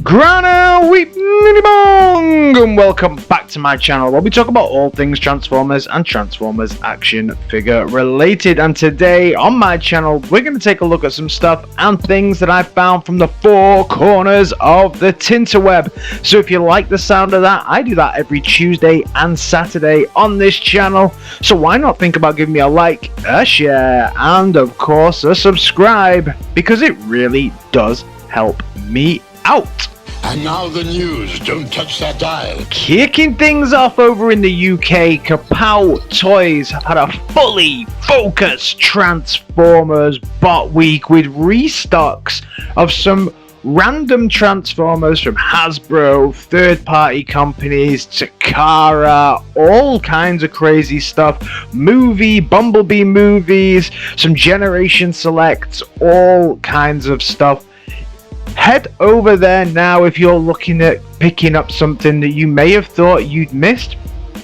Grana Weep Bong, and welcome back to my channel where we talk about all things Transformers and Transformers action figure related. And today on my channel we're going to take a look at some stuff and things that I found from the four corners of the Tinterweb. So if you like the sound of that, I do that every Tuesday and Saturday on this channel, so why not think about giving me a like, a share, and of course a subscribe, because it really does help me out. And now the news. Don't touch that dial. Kicking things off over in the UK, Kapow Toys have had a fully focused Transformers bot week with restocks of some random Transformers from Hasbro, third-party companies, Takara, all kinds of crazy stuff, BUMBLEBEE movies, some Generation Selects, all kinds of stuff. Head over there now if you're looking at picking up something that you may have thought you'd missed.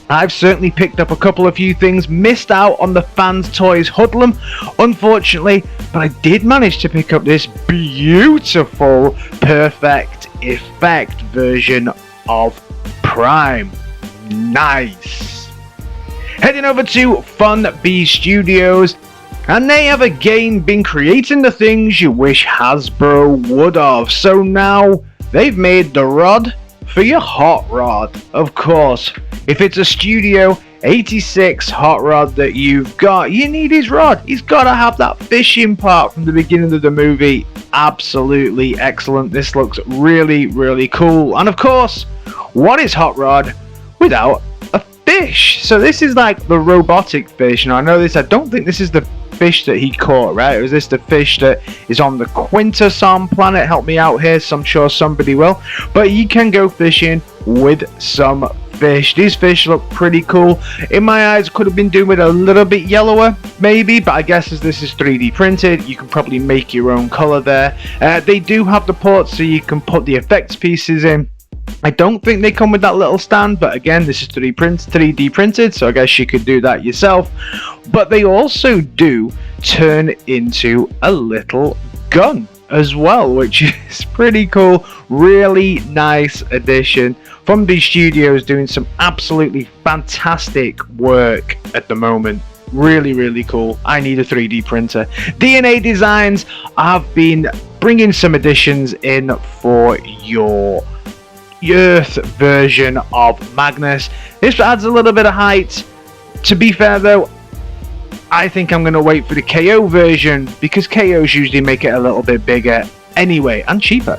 I've certainly picked up a couple of few things, missed out on the Fans Toys Hoodlum, unfortunately, but I did manage to pick up this beautiful Perfect Effect version of Prime. Nice. Heading over to FUNBIE Studios, and they have again been creating the things you wish Hasbro would have. So now they've made the rod for your hot rod. Of course, if it's a Studio 86 hot rod that you've got, you need his rod. He's got to have that fishing part from the beginning of the movie. Absolutely excellent. This looks really, really cool. And of course, what is hot rod without a fish? So this is like the robotic fish. Now I know this, I don't think this is the fish that he caught, right? Or is this the fish that is on the Quintesson planet? Help me out here, so I'm sure somebody will. But you can go fishing with some fish. These fish look pretty cool. In my eyes, could have been doing with a little bit yellower, maybe, but I guess as this is 3D printed, you can probably make your own color there. They do have the ports so you can put the effects pieces in. I don't think they come with that little stand, but again, this is 3D printed, so I guess you could do that yourself. But they also do turn into a little gun as well, which is pretty cool. Really nice addition. FUNBIE Studios doing some absolutely fantastic work at the moment. Really, really cool. I need a 3D printer. DNA Designs have been bringing some additions in for your Earth version of Magnus. This adds a little bit of height. To be fair though, I think I'm going to wait for the KO version, because KOs usually make it a little bit bigger anyway and cheaper.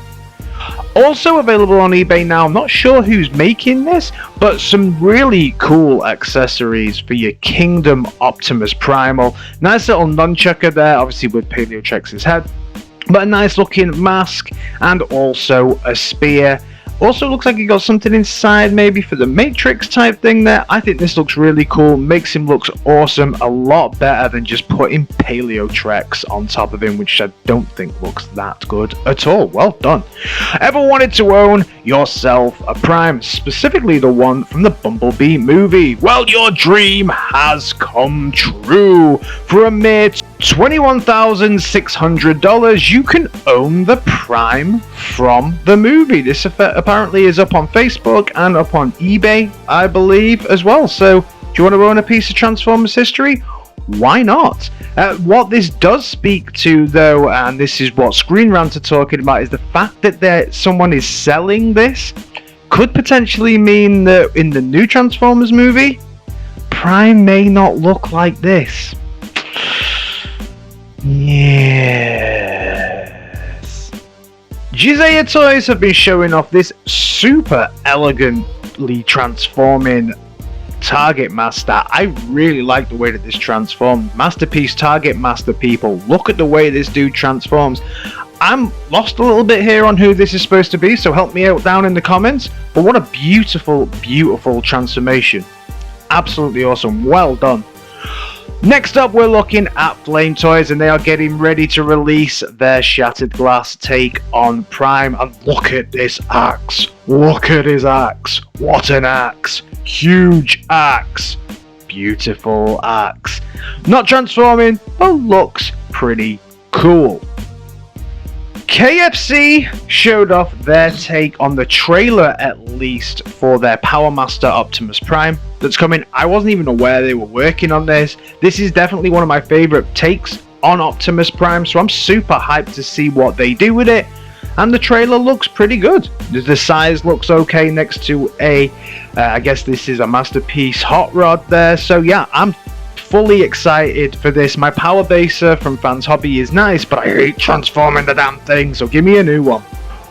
Also available on eBay now, I'm not sure who's making this, but some really cool accessories for your Kingdom Optimus Primal. Nice little nunchucker there, obviously with Paleotrex's head, but a nice looking mask and also a spear. Also looks like he got something inside maybe for the Matrix type thing there. I think this looks really cool, makes him look awesome, a lot better than just putting Paleotrex on top of him, which I don't think looks that good at all. Well done. Ever wanted to own yourself a Prime, specifically the one from the BUMBLEBEE movie? Well, your dream has come true. For a mere $21,600, you can own the Prime from the movie. This apparently is up on Facebook and up on eBay, I believe, as well. So, do you want to own a piece of Transformers history? Why not? What this does speak to, though, and this is what Screen Rant are talking about, is the fact that someone is selling this could potentially mean that in the new Transformers movie, Prime may not look like this. Yes. Zeta Toys have been showing off this super elegantly transforming Target Master. I really like the way that this transforms. Masterpiece Target Master, people. Look at the way this dude transforms. I'm lost a little bit here on who this is supposed to be, so help me out down in the comments. But what a beautiful, beautiful transformation. Absolutely awesome. Well done. Next up, we're looking at Flame Toys, and they are getting ready to release their Shattered Glass take on Prime. And look at this axe. Look at his axe. What an axe. Huge axe. Beautiful axe. Not transforming, but looks pretty cool. KFC showed off their take on the trailer, at least, for their POWERMASTER Optimus Prime that's coming. I wasn't even aware they were working on this. This is definitely one of my favorite takes on Optimus Prime, so I'm super hyped to see what they do with it. And the trailer looks pretty good. The size looks okay next to I guess this is a Masterpiece hot rod there. So yeah, I'm fully excited for this. My power baser from Fans Hobby is nice, but I hate transforming the damn thing, so give me a new one.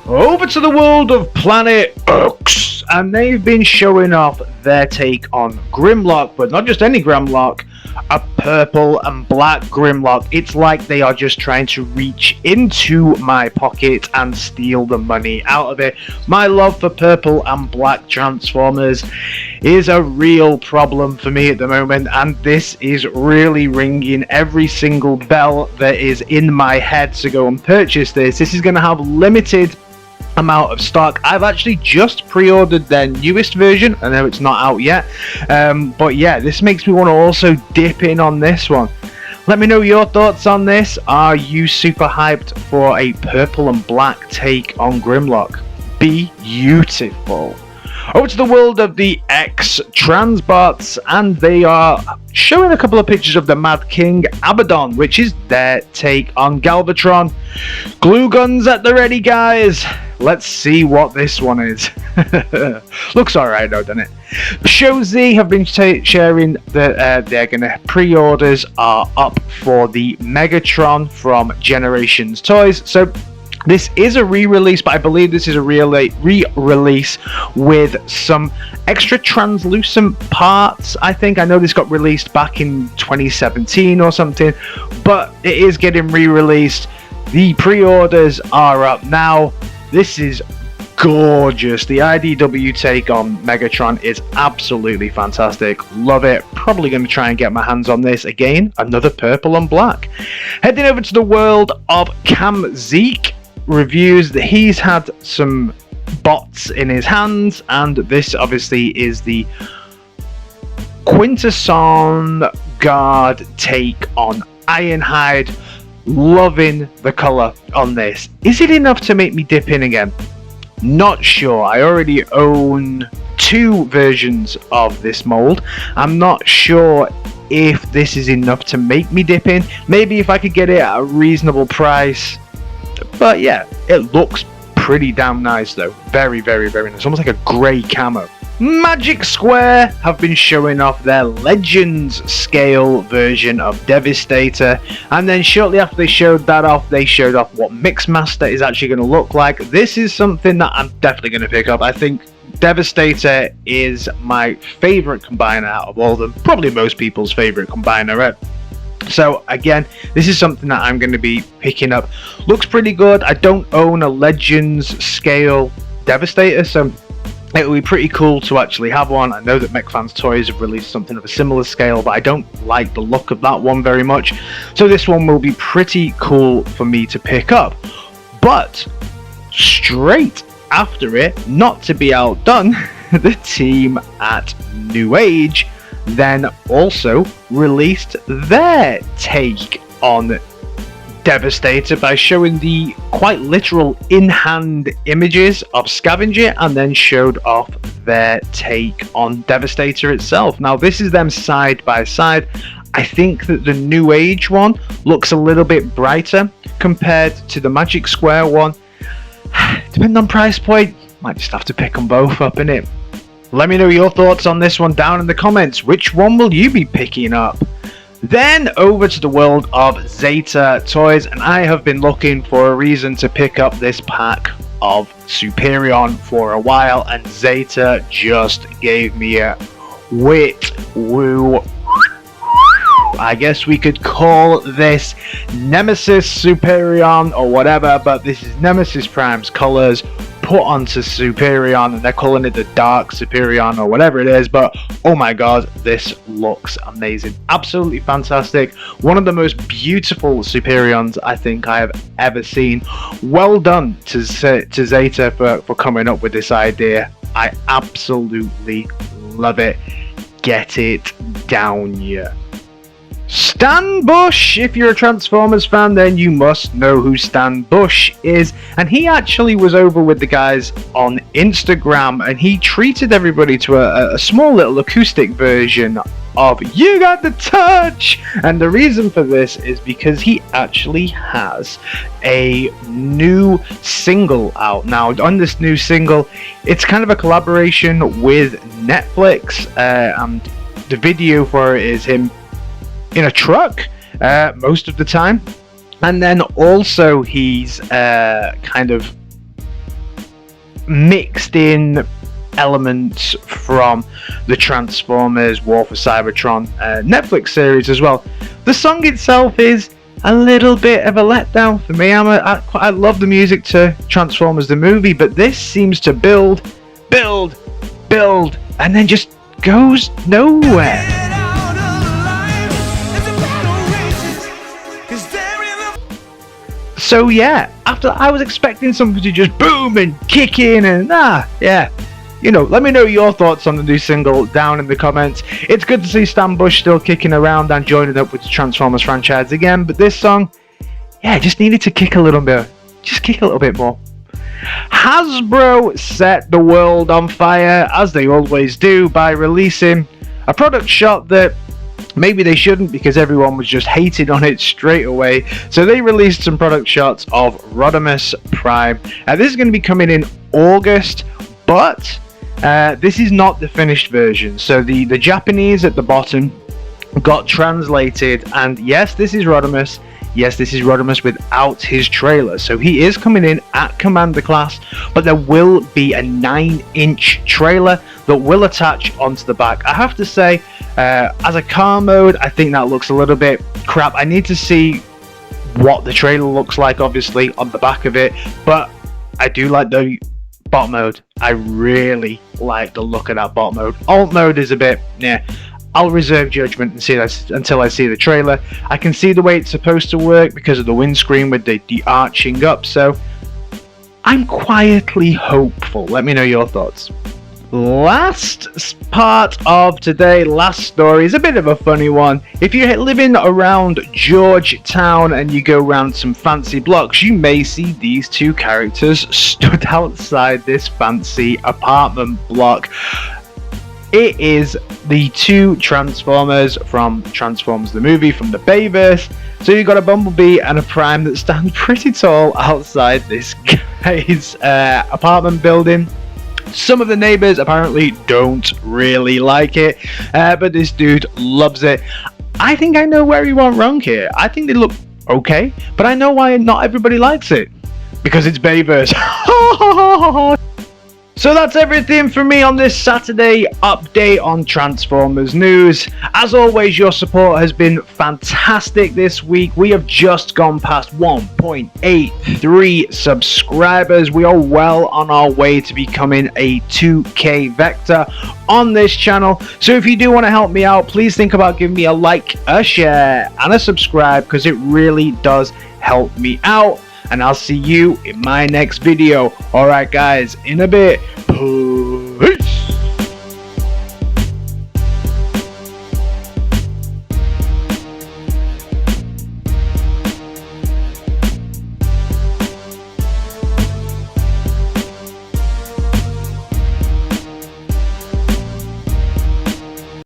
Over to the world of Planet X, and they've been showing off their take on GRIMLOCK, but not just any GRIMLOCK, a purple and black GRIMLOCK. It's like they are just trying to reach into my pocket and steal the money out of it. My love for purple and black Transformers is a real problem for me at the moment, and this is really ringing every single bell that is in my head to go and purchase this. This is going to have limited amount of stock. I've actually just pre-ordered their newest version. I know it's not out yet, but yeah, this makes me want to also dip in on this one. Let me know your thoughts on this. Are you super hyped for a purple and black take on GRIMLOCK? Beautiful. Over to the world of the X-TRANSBOTS, and they are showing a couple of pictures of the Mad King Abaddon, which is their take on Galvatron. Glue guns at the ready, guys. Let's see what this one is. Looks alright though, doesn't it? Shozy have been sharing that they're gonna pre-orders are up for the Megatron from Generations Toys. So this is a re-release, but I believe this is a re-release with some extra translucent parts. I know this got released back in 2017 or something, but it is getting re-released. The pre-orders are up now. This is gorgeous. The IDW take on Megatron is absolutely fantastic. Love it. Probably going to try and get my hands on this again. Another purple and black. Heading over to the world of Cam Zeke reviews. He's had some bots in his hands, and this obviously is the Quintesson Guard take on Ironhide. Loving the colour on this. Is it enough to make me dip in again? Not sure. I already own 2 versions of this mold. I'm not sure if this is enough to make me dip in. Maybe if I could get it at a reasonable price. But yeah, it looks pretty damn nice though. Very, very, very nice. Almost like a grey camo. Magic Square have been showing off their Legends scale version of Devastator, and then shortly after they showed that off, they showed off what Mixmaster is actually going to look like. This is something that I'm definitely going to pick up. I think Devastator is my favourite combiner out of all of them. Probably most people's favourite combiner, right? So again, this is something that I'm going to be picking up. Looks pretty good. I don't own a Legends scale Devastator, so it would be pretty cool to actually have one. I know that Megatron Toys have released something of a similar scale, but I don't like the look of that one very much. So this one will be pretty cool for me to pick up. But straight after it, not to be outdone, the team at NEWAGE then also released their take on Devastator by showing the quite literal in-hand images of Scavenger, and then showed off their take on Devastator itself. Now this is them side by side. I think that the NEWAGE one looks a little bit brighter compared to the Magic Square one. Depending on price point, might just have to pick them both up, innit? Let me know your thoughts on this one down in the comments. Which one will you be picking up? Then over to the world of Zeta Toys, and I have been looking for a reason to pick up this pack of Superion for a while, and Zeta just gave me a wit woo. I guess we could call this Nemesis Superion or whatever, but this is Nemesis Prime's colours put onto Superion, and they're calling it the Dark Superion or whatever it is, but oh my god, this looks amazing. Absolutely fantastic. One of the most beautiful Superions I think I have ever seen. Well done to Zeta for coming up with this idea. I absolutely love it. Get it down, yeah. Stan Bush. If you're a Transformers fan, then you must know who Stan Bush is. And he actually was over with the guys on Instagram, and he treated everybody to a small little acoustic version of You Got the Touch. And the reason for this is because he actually has a new single out now. On this new single, it's kind of a collaboration with Netflix, and the video for it is him in a truck most of the time, and then also he's kind of mixed in elements from the Transformers War for Cybertron Netflix series as well. The song itself is a little bit of a letdown for me. I love the music to Transformers the movie, but this seems to build, and then just goes nowhere. So yeah, after I was expecting something to just boom and kick in and yeah. You know, let me know your thoughts on the new single down in the comments. It's good to see Stan Bush still kicking around and joining up with the Transformers franchise again, but this song, yeah, just needed to kick a little bit. Just kick a little bit more. Hasbro set the world on fire, as they always do, by releasing a product shot that maybe they shouldn't, because everyone was just hating on it straight away. So they released some product shots of Rodimus Prime. This is going to be coming in August, but this is not the finished version. So the Japanese at the bottom got translated, and yes, this is Rodimus. Yes, this is Rodimus without his trailer. So he is coming in at Commander class, but there will be a 9-inch trailer that will attach onto the back. I have to say, as a car mode, I think that looks a little bit crap. I need to see what the trailer looks like, obviously, on the back of it, but I do like the bot mode. I really like the look of that bot mode. Alt mode is a bit, yeah. I'll reserve judgment and see that until I see the trailer. I can see the way it's supposed to work because of the windscreen with the arching up, so I'm quietly hopeful. Let me know your thoughts. Last part of today, last story, is a bit of a funny one. If you're living around Georgetown and you go around some fancy blocks, you may see these two characters stood outside this fancy apartment block. It is the two Transformers from Transformers the movie, from the Bayverse. So you've got a Bumblebee and a Prime that stand pretty tall outside this guy's apartment building. Some of the neighbors apparently don't really like it, but this dude loves it. I think I know where he went wrong here. I think they look okay, but I know why not everybody likes it. Because it's Bayverse. So that's everything from me on this Saturday update on Transformers news. As always, your support has been fantastic this week. We have just gone past 1.83 subscribers. We are well on our way to becoming a 2K vector on this channel. So if you do want to help me out, please think about giving me a like, a share, and a subscribe, because it really does help me out. And I'll see you in my next video. Alright guys, in a bit. Peace.